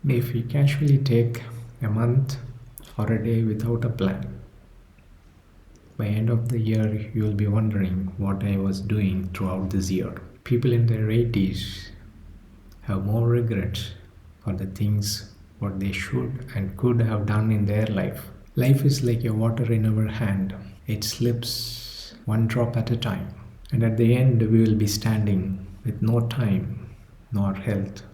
If we casually take a month or a day without a plan, by end of the year you will be wondering what I was doing throughout this year. People in their 80s have more regrets for the things what they should and could have done in their life. Life is like a water in our hand. It slips one drop at a time. And at the end we will be standing with no time nor health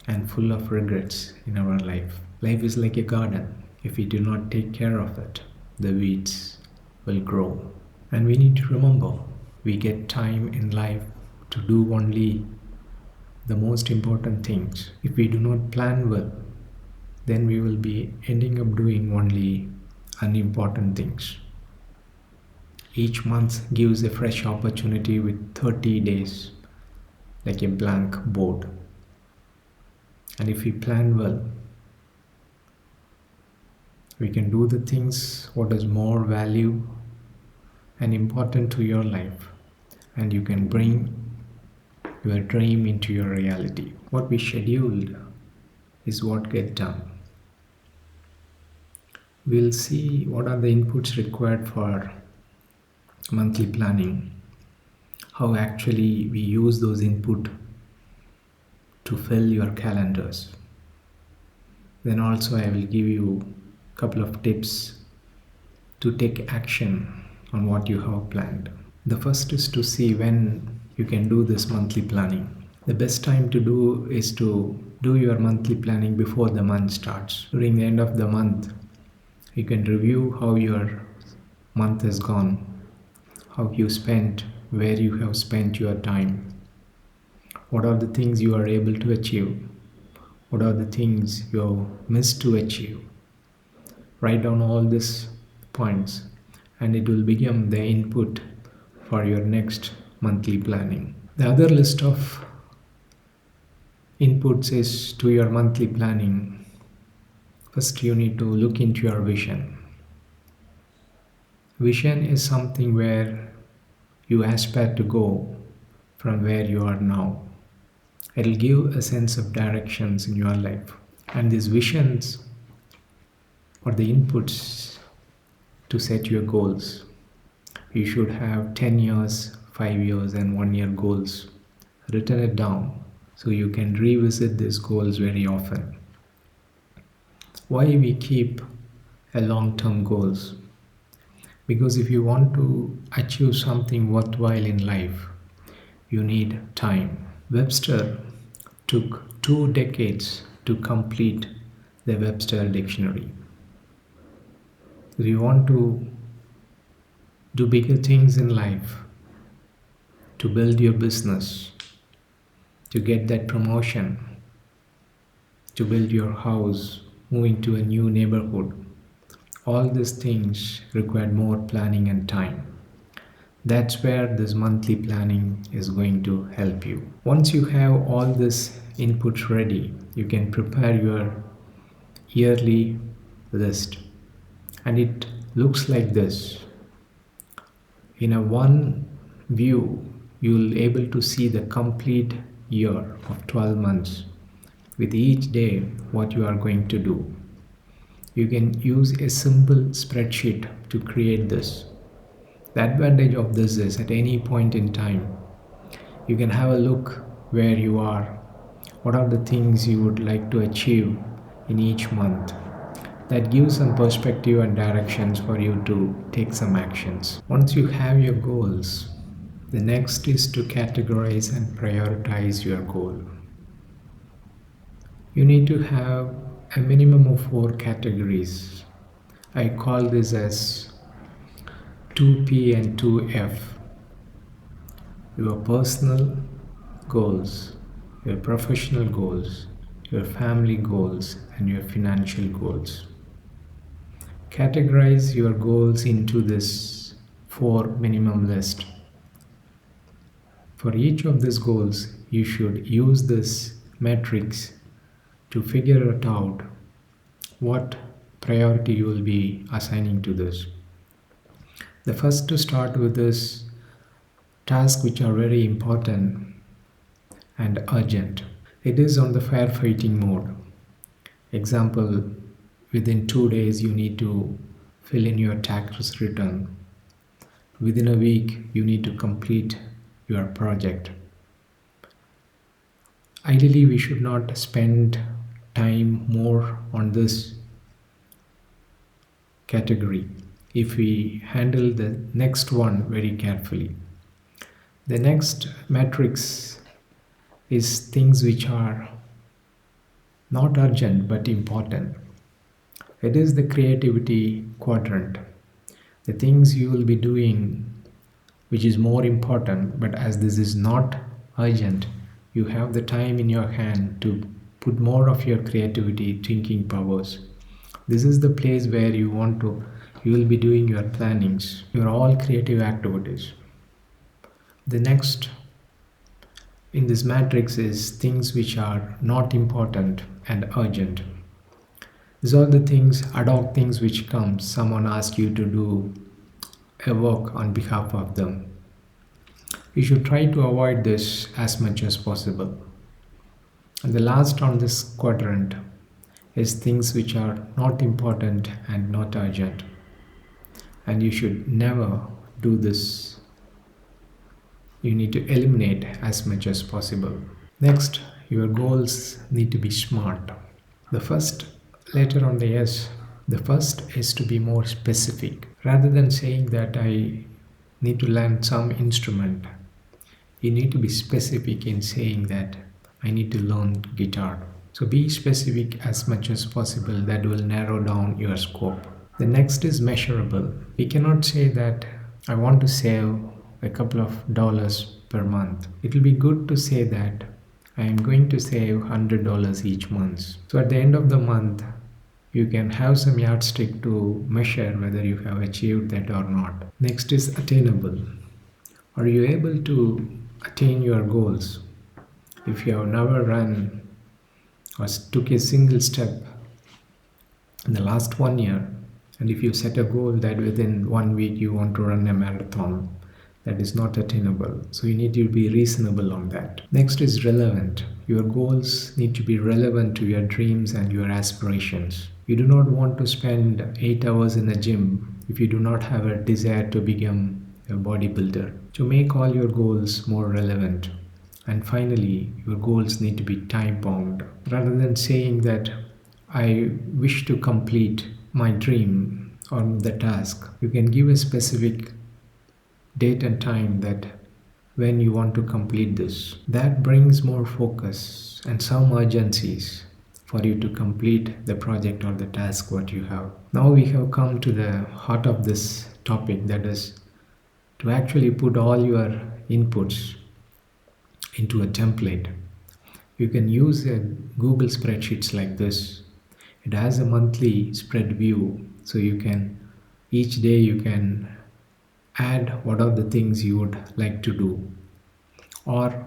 and full of regrets in our life. Life is like a garden. If we do not take care of it, the weeds will grow. And we need to remember we get time in life to do only the most important things. If we do not plan well, then we will be ending up doing only unimportant things. Each month gives a fresh opportunity with 30 days, like a blank board. And if we plan well, we can do the things what is more value and important to your life, and you can bring your dream into your reality. What we scheduled is what gets done. We'll see what are the inputs required for monthly planning, how actually we use those input to fill your calendars. Then also I will give you a couple of tips to take action on what you have planned. The first is to see when you can do this monthly planning. The best time to do is to do your monthly planning before the month starts. During the end of the month, you can review how your month has gone, how you spent, where you have spent your time, what are the things you are able to achieve, what are the things you have missed to achieve. Write down all these points and it will become the input for your next monthly planning. The other list of inputs is to your monthly planning. First you need to look into your vision. Vision is something where you aspire to go from where you are now. It will give a sense of directions in your life. And these visions are the inputs to set your goals. You should have 10 years, 5 years and 1 year goals. Written it down so you can revisit these goals very often. Why we keep a long-term goals? Because if you want to achieve something worthwhile in life, you need time. Webster took 2 decades to complete the Webster Dictionary. If you want to do bigger things in life, to build your business, to get that promotion, to build your house, moving to a new neighborhood, all these things require more planning and time. That's where this monthly planning is going to help you. Once you have all this input ready, you can prepare your yearly list. And it looks like this. In a one view, you'll able to see the complete year of 12 months with each day what you are going to do. You can use a simple spreadsheet to create this. The advantage of this is at any point in time, you can have a look where you are, what are the things you would like to achieve in each month. That gives some perspective and directions for you to take some actions. Once you have your goals, the next is to categorize and prioritize your goal. You need to have a minimum of 4 categories. I call this as 2P and 2F. Your personal goals, your professional goals, your family goals, and your financial goals. Categorize your goals into this 4 minimum list. For each of these goals, you should use this matrix to figure it out what priority you will be assigning to this. The first to start with is tasks which are very important and urgent. It is on the firefighting mode. Example, within 2 days you need to fill in your tax return. Within a week you need to complete your project. Ideally, we should not spend time more on this category if we handle the next one very carefully. The next matrix is things which are not urgent but important. It is the creativity quadrant. The things you will be doing which is more important, but as this is not urgent, you have the time in your hand to put more of your creativity thinking powers. This is the place where you will be doing your plannings, your all creative activities. The next in this matrix is things which are not important and urgent. These are the things, ad hoc things which come. Someone asks you to do a work on behalf of them. You should try to avoid this as much as possible. And the last on this quadrant is things which are not important and not urgent. And you should never do this. You need to eliminate as much as possible. Next, your goals need to be smart. The first letter on the S, the first is to be more specific. Rather than saying that I need to learn some instrument, you need to be specific in saying that I need to learn guitar. So be specific as much as possible. That will narrow down your scope. The next is measurable. We cannot say that I want to save a couple of dollars per month. It will be good to say that I am going to save $100 each month. So at the end of the month, you can have some yardstick to measure whether you have achieved that or not. Next is attainable. Are you able to attain your goals? If you have never run or took a single step in the last 1 year, and if you set a goal that within 1 week you want to run a marathon, that is not attainable. So you need to be reasonable on that. Next is relevant. Your goals need to be relevant to your dreams and your aspirations. You do not want to spend 8 hours in a gym if you do not have a desire to become a bodybuilder. To make all your goals more relevant. And finally, your goals need to be time bound. Rather than saying that I wish to complete my dream or the task, you can give a specific date and time that when you want to complete this. That brings more focus and some urgencies for you to complete the project or the task what you have. Now we have come to the heart of this topic, that is to actually put all your inputs into a template. You can use a Google spreadsheets like this. It has a monthly spread view, so you can each day you can add what are the things you would like to do, or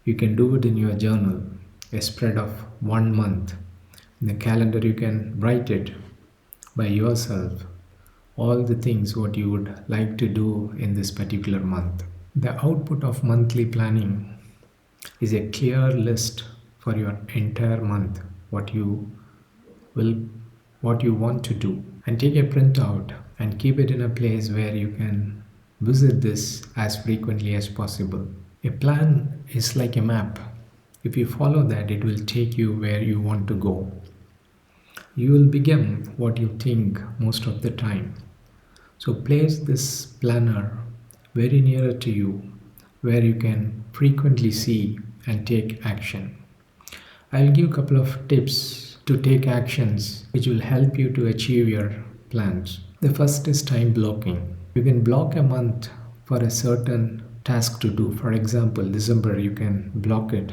you can do it in your journal, a spread of 1 month. In the calendar you can write it by yourself, all the things what you would like to do in this particular month. The output of monthly planning is a clear list for your entire month, what you want to do, and take a printout and keep it in a place where you can visit this as frequently as possible. A plan is like a map. If you follow that, it will take you where you want to go. You will become what you think most of the time. So place this planner very nearer to you where you can frequently see and take action. I'll give a couple of tips to take actions which will help you to achieve your plans. The first is time blocking. You can block a month for a certain task to do. For example, December, you can block it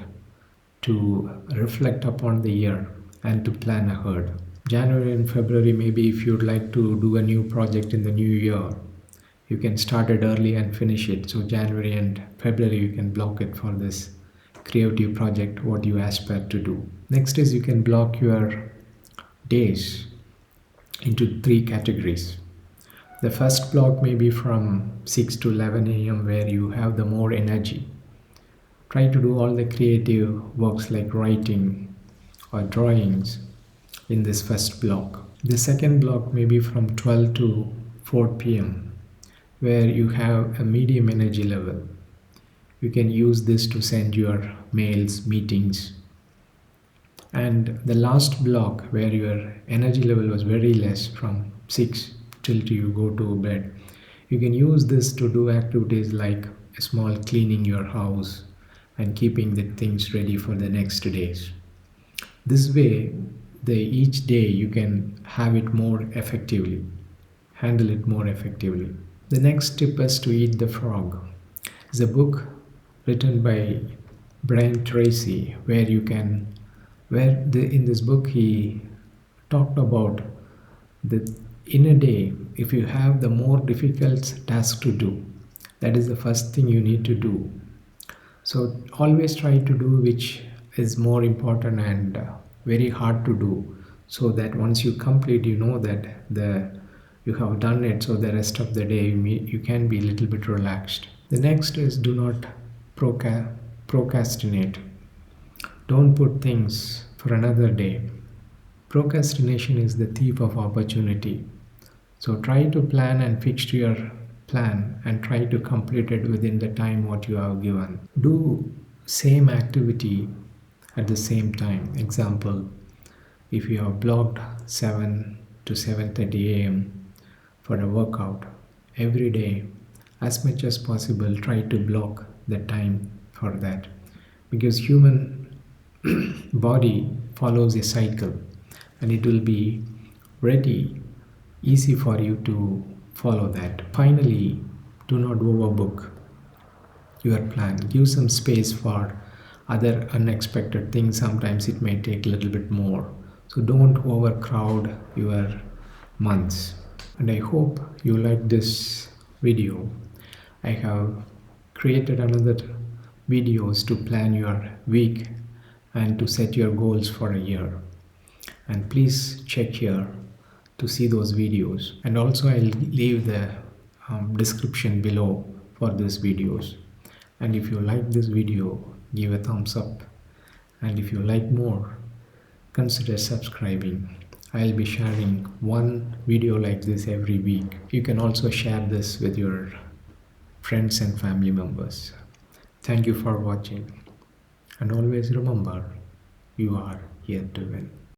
to reflect upon the year and to plan ahead. January and February, maybe if you'd like to do a new project in the new year, you can start it early and finish it. So January and February, you can block it for this creative project, what you aspire to do. Next is you can block your days into 3 categories. The first block may be from 6 to 11 a.m. where you have the more energy. Try to do all the creative works like writing or drawings in this first block. The second block may be from 12 to 4 p.m., where you have a medium energy level. You can use this to send your mails, meetings. And the last block where your energy level was very less, from 6 till you go to bed, you can use this to do activities like a small cleaning your house and keeping the things ready for the next days. This way, each day you can have it more effectively, handle it more effectively. The next tip is to eat the frog. It's a book written by Brian Tracy, in this book he talked about the in a day, if you have the more difficult task to do, that is the first thing you need to do. So always try to do which is more important and very hard to do, so that once you complete, you know that you have done it, so the rest of the day you can be a little bit relaxed. The next is do not procrastinate. Don't put things for another day. Procrastination is the thief of opportunity. So try to plan and fix your plan and try to complete it within the time what you have given. Do same activity at the same time. Example, if you have blocked 7 to 7:30 a.m. for a workout, every day, as much as possible, try to block the time for that, because human body follows a cycle, and it will be ready easy for you to follow that. Finally, do not overbook your plan. Give some space for other unexpected things. Sometimes it may take a little bit more. So don't overcrowd your months. And I hope you like this video. I have created another videos to plan your week and to set your goals for a year. And please check here to see those videos. And also I'll leave the description below for these videos. And if you like this video, give a thumbs up. And if you like more, consider subscribing. I'll be sharing one video like this every week. You can also share this with your friends and family members. Thank you for watching. And always remember, you are here to win.